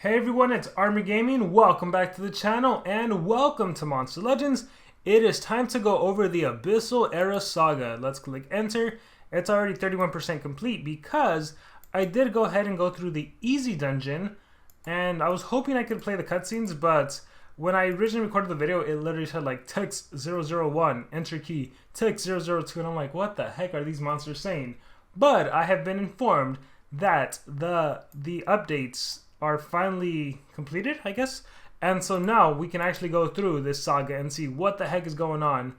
Hey everyone, it's Army Gaming. Welcome back to the channel and welcome to Monster Legends. It is time to go over the Abyssal Era Saga. Let's click enter. It's already 31% complete because I did go ahead and go through the easy dungeon, and I was hoping I could play the cutscenes, but when I originally recorded the video, it literally said like text 001, enter key, text 002, and I'm like, what the heck are these monsters saying? But I have been informed that the updates are finally completed, I guess. And so now we can actually go through this saga and see what the heck is going on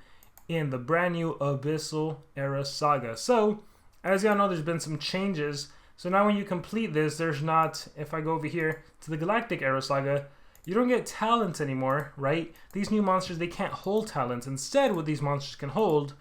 in the brand new Abyssal Era Saga. So, as y'all know, there's been some changes. So now when you complete this, there's not, if I go over here to the Galactic Era Saga, you don't get talents anymore, right? These new monsters, they can't hold talents. Instead, what these monsters can hold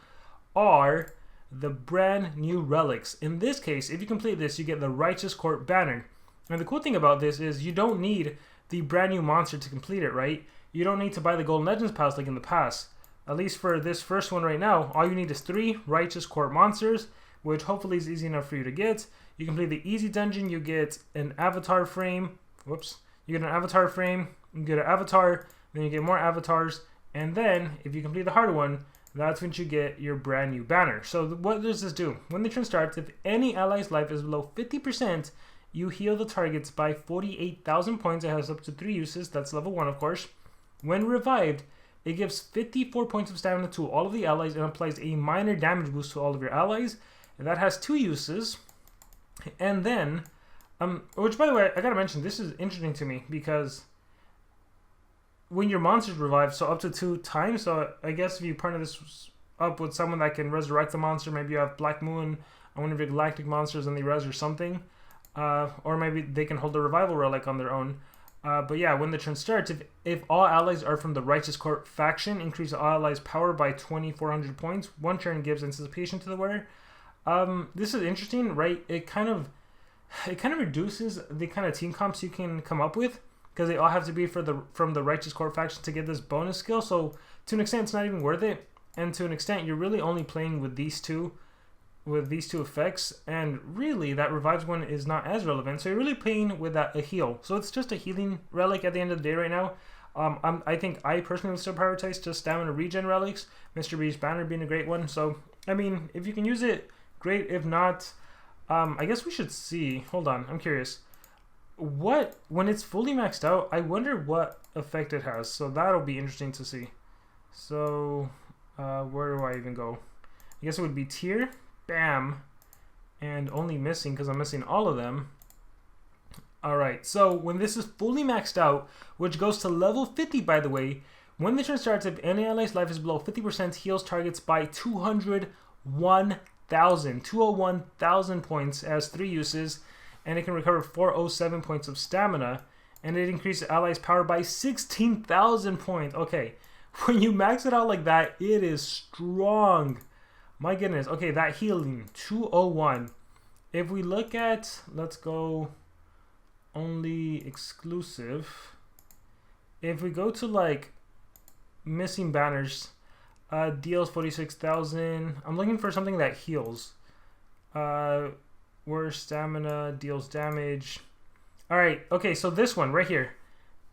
are the brand new relics. In this case, if you complete this, you get the Righteous Court banner. And the cool thing about this is you don't need the brand new monster to complete it, right? You don't need to buy the Golden Legends Pass like in the past. At least for this first one right now, all you need is 3 Righteous Court monsters, which hopefully is easy enough for you to get. You complete the easy dungeon, you get an avatar frame. Whoops. You get an avatar frame, you get an avatar, then you get more avatars, and then if you complete the harder one, that's when you get your brand new banner. So what does this do? When the turn starts, if any ally's life is below 50%, you heal the targets by 48,000 points. It has up to 3 uses. That's level 1, of course. When revived, it gives 54 points of stamina to all of the allies and applies a minor damage boost to all of your allies. And that has 2 uses. And then, which by the way, I gotta mention, this is interesting to me because when your monsters revive, so up to 2 times, so I guess if you partner this up with someone that can resurrect the monster, maybe you have Black Moon on one of your galactic monsters and they res or something. Or maybe they can hold the revival relic on their own. But yeah, when the turn starts, if all allies are from the Righteous Court faction, increase all allies' power by 2,400 points. 1 turn gives anticipation to the wearer. This is interesting, right? It kind of reduces the kind of team comps you can come up with because they all have to be from the Righteous Court faction to get this bonus skill. So to an extent, it's not even worth it, and to an extent, you're really only playing with these two effects, and really that revives one is not as relevant, so you're really playing with a heal. So it's just a healing relic at the end of the day right now. I think I personally would still prioritize just stamina regen relics, Mr. B's banner being a great one. So I mean, if you can use it, great. If not, I guess we should see, hold on, I'm curious when it's fully maxed out, I wonder what effect it has. So that'll be interesting to see. So where do I even go? I guess it would be tier. Bam, and only missing because I'm missing all of them. Alright, so when this is fully maxed out, which goes to level 50 by the way, when the turn starts, if any ally's life is below 50%, heals targets by 201,000 points, as 3 uses, and it can recover 407 points of stamina, and it increases allies' power by 16,000 points. Okay, when you max it out like that, it is strong. My goodness. Okay, that healing, 201. If we look at, let's go only exclusive. If we go to like missing banners, deals 46,000. I'm looking for something that heals. Where stamina deals damage. Alright, okay, so this one right here.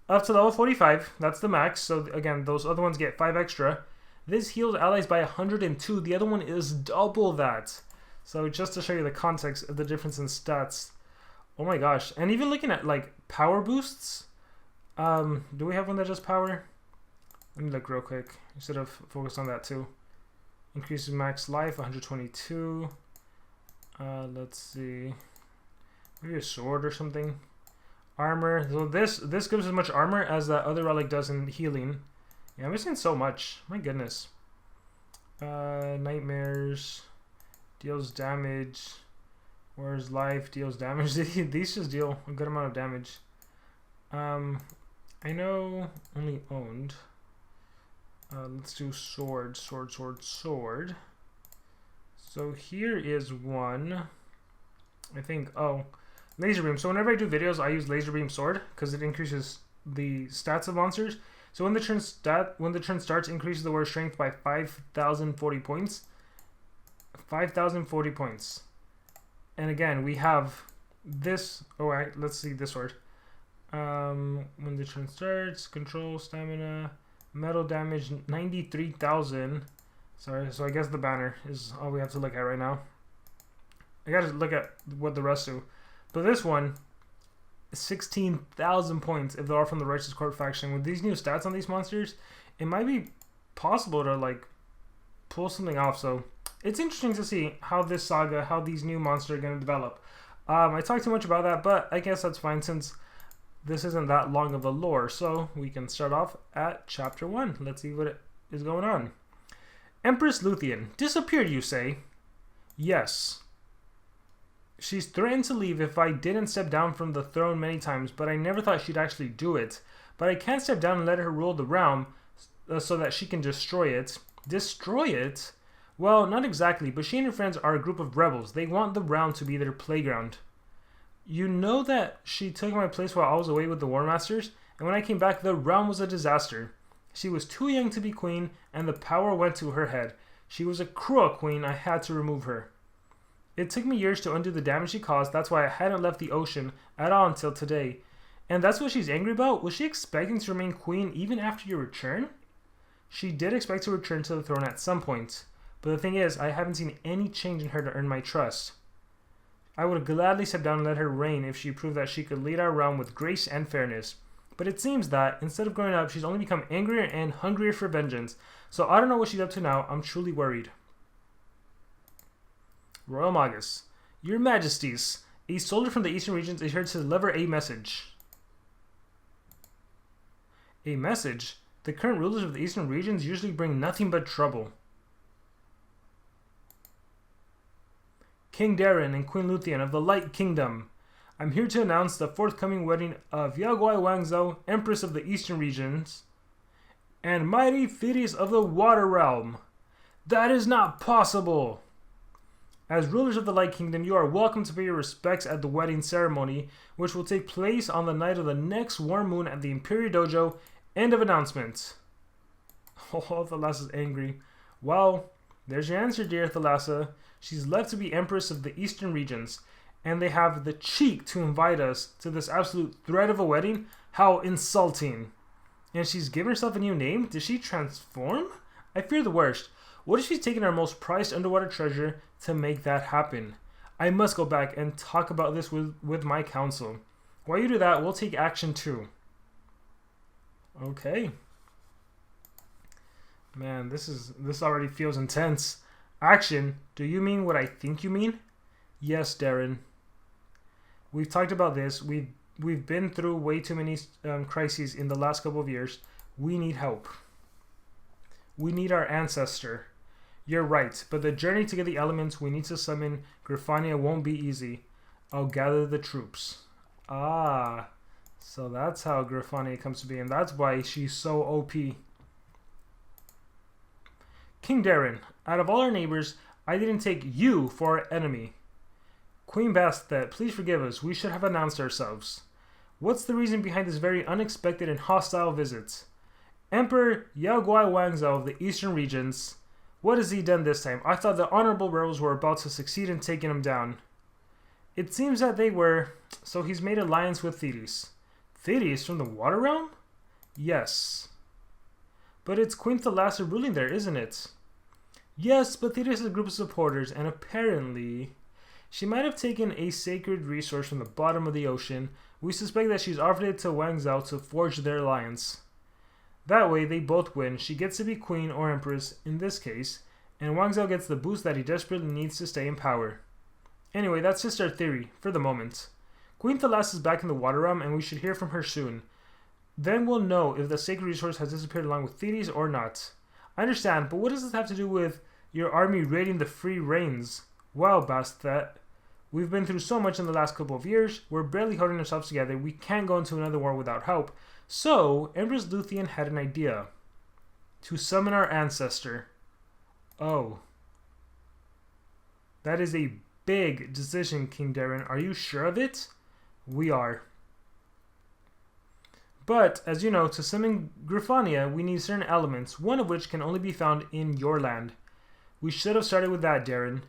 Up to level 45, that's the max. So again, those other ones get 5 extra. This heals allies by 102. The other one is double that. So just to show you the context of the difference in stats. Oh my gosh. And even looking at like power boosts. Do we have one that does power? Let me look real quick. Instead of focus on that too. Increases max life, 122. Let's see. Maybe a sword or something. Armor. So this gives as much armor as that other relic does in healing. Yeah, I'm missing so much. My goodness. Nightmares. Deals damage. Where's life? Deals damage. These just deal a good amount of damage. I know only owned. Let's do sword. So here is one. I think, laser beam. So whenever I do videos, I use laser beam sword because it increases the stats of monsters. So when the turn starts, increases the warrior strength by 5,040 points. 5,040 points. And again, we have this. Oh, let's see this sword. When the turn starts, control, stamina, metal damage, 93,000. Sorry, so I guess the banner is all we have to look at right now. I gotta look at what the rest do. But this one, 16,000 points if they're all from the Righteous Court faction. With these new stats on these monsters, it might be possible to like pull something off. So it's interesting to see how this saga, how these new monsters are going to develop. I talked too much about that, but I guess that's fine since this isn't that long of a lore. So we can start off at chapter 1. Let's see what is going on. Empress Luthien. Disappeared, you say? Yes. She's threatened to leave if I didn't step down from the throne many times, but I never thought she'd actually do it. But I can't step down and let her rule the realm so that she can destroy it. Destroy it? Well, not exactly, but she and her friends are a group of rebels. They want the realm to be their playground. You know that she took my place while I was away with the War Masters, and when I came back, the realm was a disaster. She was too young to be queen, and the power went to her head. She was a cruel queen. I had to remove her. It took me years to undo the damage she caused. That's why I hadn't left the ocean at all until today. And that's what she's angry about? Was she expecting to remain queen even after your return? She did expect to return to the throne at some point. But the thing is, I haven't seen any change in her to earn my trust. I would gladly step down and let her reign if she proved that she could lead our realm with grace and fairness. But it seems that, instead of growing up, she's only become angrier and hungrier for vengeance. So I don't know what she's up to now. I'm truly worried. Royal Magus. Your Majesties, a soldier from the eastern regions is here to deliver a message. A message? The current rulers of the eastern regions usually bring nothing but trouble. King Darren and Queen Luthien of the Light Kingdom. I'm here to announce the forthcoming wedding of Yaguai Wangzhou, Empress of the Eastern Regions, and Mighty Thetis of the Water Realm. That is not possible! As rulers of the Light Kingdom, you are welcome to pay your respects at the wedding ceremony, which will take place on the night of the next warm moon at the Imperial Dojo. End of announcement. Oh, Thalassa's angry. Well, there's your answer, dear Thalassa. She's left to be Empress of the Eastern Regions, and they have the cheek to invite us to this absolute threat of a wedding? How insulting. And she's given herself a new name? Did she transform? I fear the worst. What if she's taken our most prized underwater treasure to make that happen? I must go back and talk about this with my council. While you do that, we'll take action too. Okay. Man, this already feels intense. Action? Do you mean what I think you mean? Yes, Darren. We've talked about this. We've been through way too many crises in the last couple of years. We need help. We need our ancestor. You're right, but the journey to get the elements we need to summon Griffania won't be easy. I'll gather the troops. Ah, so that's how Griffania comes to be, and that's why she's so OP. King Darren, out of all our neighbors, I didn't take you for our enemy. Queen Bastet, please forgive us. We should have announced ourselves. What's the reason behind this very unexpected and hostile visit? Emperor Yaguai Wangzhou of the Eastern Regions. What has he done this time? I thought the honorable rebels were about to succeed in taking him down. It seems that they were, so he's made alliance with Thetis. Thetis from the Water Realm? Yes. But it's Queen Thalassa ruling there, isn't it? Yes, but Thetis has a group of supporters, and apparently she might have taken a sacred resource from the bottom of the ocean. We suspect that she's offered it to Wangzhou to forge their alliance. That way, they both win. She gets to be queen or empress, in this case, and Wangzhou gets the boost that he desperately needs to stay in power. Anyway, that's just our theory, for the moment. Queen Thalassa is back in the Water Realm, and we should hear from her soon. Then we'll know if the sacred resource has disappeared along with Thetis or not. I understand, but what does this have to do with your army raiding the free reigns? Well, Bastet, we've been through so much in the last couple of years, we're barely holding ourselves together, we can't go into another war without help. So, Empress Luthien had an idea. To summon our ancestor. Oh. That is a big decision, King Darren. Are you sure of it? We are. But, as you know, to summon Griffania, we need certain elements, one of which can only be found in your land. We should have started with that, Darren.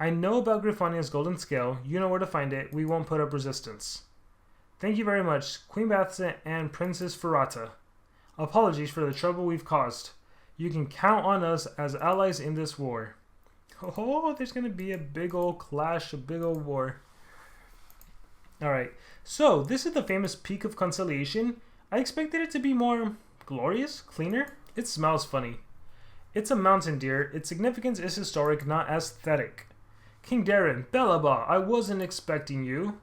I know about Griffania's golden scale. You know where to find it. We won't put up resistance. Thank you very much, Queen Bathsa and Princess Ferrata. Apologies for the trouble we've caused. You can count on us as allies in this war. Oh, there's going to be a big old clash, a big old war. Alright, so this is the famous Peak of Conciliation. I expected it to be more glorious, cleaner. It smells funny. It's a mountain deer. Its significance is historic, not aesthetic. King Darren, Bellaba, I wasn't expecting you.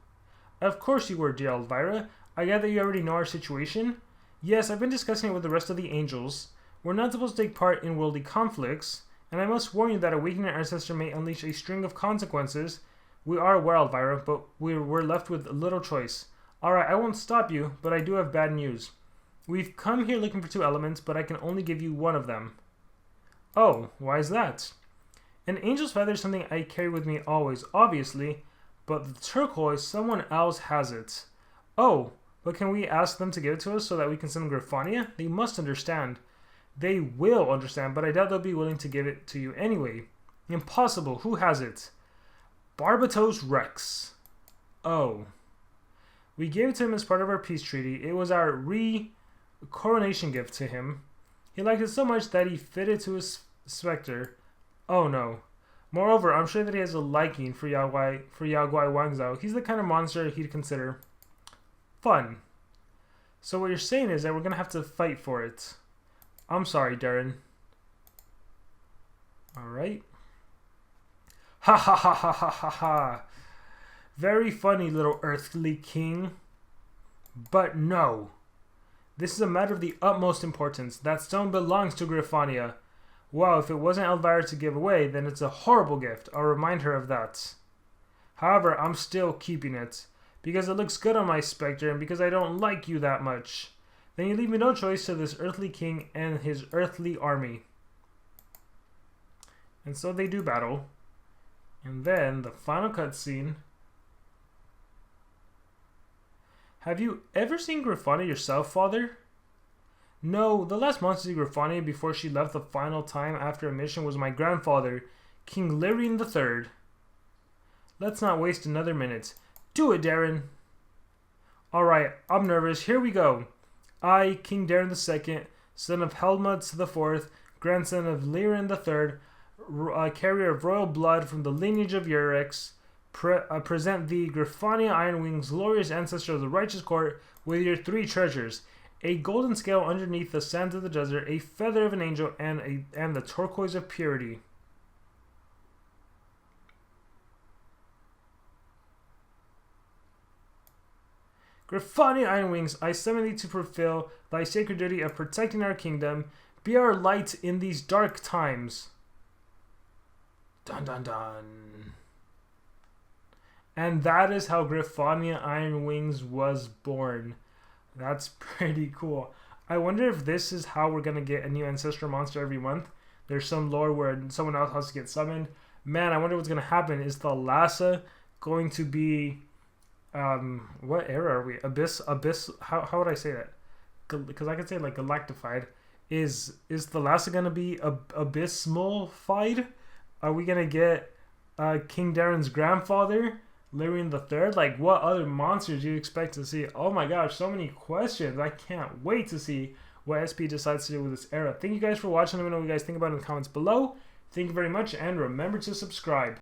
Of course you were, dear Elvira. I gather you already know our situation? Yes, I've been discussing it with the rest of the angels. We're not supposed to take part in worldly conflicts, and I must warn you that awakening our ancestor may unleash a string of consequences. We are aware, Elvira, but we're left with little choice. Alright, I won't stop you, but I do have bad news. We've come here looking for 2 elements, but I can only give you one of them. Oh, why is that? An angel's feather is something I carry with me always, obviously, but the turquoise, someone else has it. Oh, but can we ask them to give it to us so that we can send them Griffania? They must understand. They will understand, but I doubt they'll be willing to give it to you anyway. Impossible. Who has it? Barbatos Rex. Oh. We gave it to him as part of our peace treaty. It was our coronation gift to him. He liked it so much that he fitted to his specter. Oh no. Moreover, I'm sure that he has a liking for Yaguai Wangzhou. He's the kind of monster he'd consider fun. So what you're saying is that we're going to have to fight for it. I'm sorry, Darren. Alright. Ha ha ha ha ha ha ha. Very funny, little earthly king. But no. This is a matter of the utmost importance. That stone belongs to Griffania. Wow, if it wasn't Elvira to give away, then it's a horrible gift. I'll remind her of that. However, I'm still keeping it. Because it looks good on my specter and because I don't like you that much. Then you leave me no choice to this earthly king and his earthly army. And so they do battle. And then the final cutscene. Have you ever seen Griffania yourself, Father? No, the last monster to see Griffania before she left the final time after a mission was my grandfather, King Lyrian III. Let's not waste another minute. Do it, Darren. Alright, I'm nervous. Here we go. I, King Darren II, son of Helmut IV, grandson of Lyrian III, carrier of royal blood from the lineage of Urix, present thee, Griffania Ironwings, glorious ancestor of the righteous court, with your 3 treasures: a golden scale underneath the sands of the desert, a feather of an angel, and the turquoise of purity. Griffania Ironwings, I summon thee to fulfill thy sacred duty of protecting our kingdom. Be our light in these dark times. Dun dun dun. And that is how Griffania Ironwings was born. That's pretty cool. I wonder if this is how we're going to get a new ancestral monster every month. There's some lore where someone else has to get summoned. Man, I wonder what's going to happen. Is the Lhasa going to be... what era are we? Abyss? How would I say that? Because I could say like galactified. Is the Lhasa going to be abysmal-fied? Are we going to get King Darren's grandfather, Lyrian III? Like, what other monsters do you expect to see? Oh my gosh, so many questions. I can't wait to see what SP decides to do with this era. Thank you guys for watching. Let me know what you guys think about it in the comments below. Thank you very much, and remember to subscribe.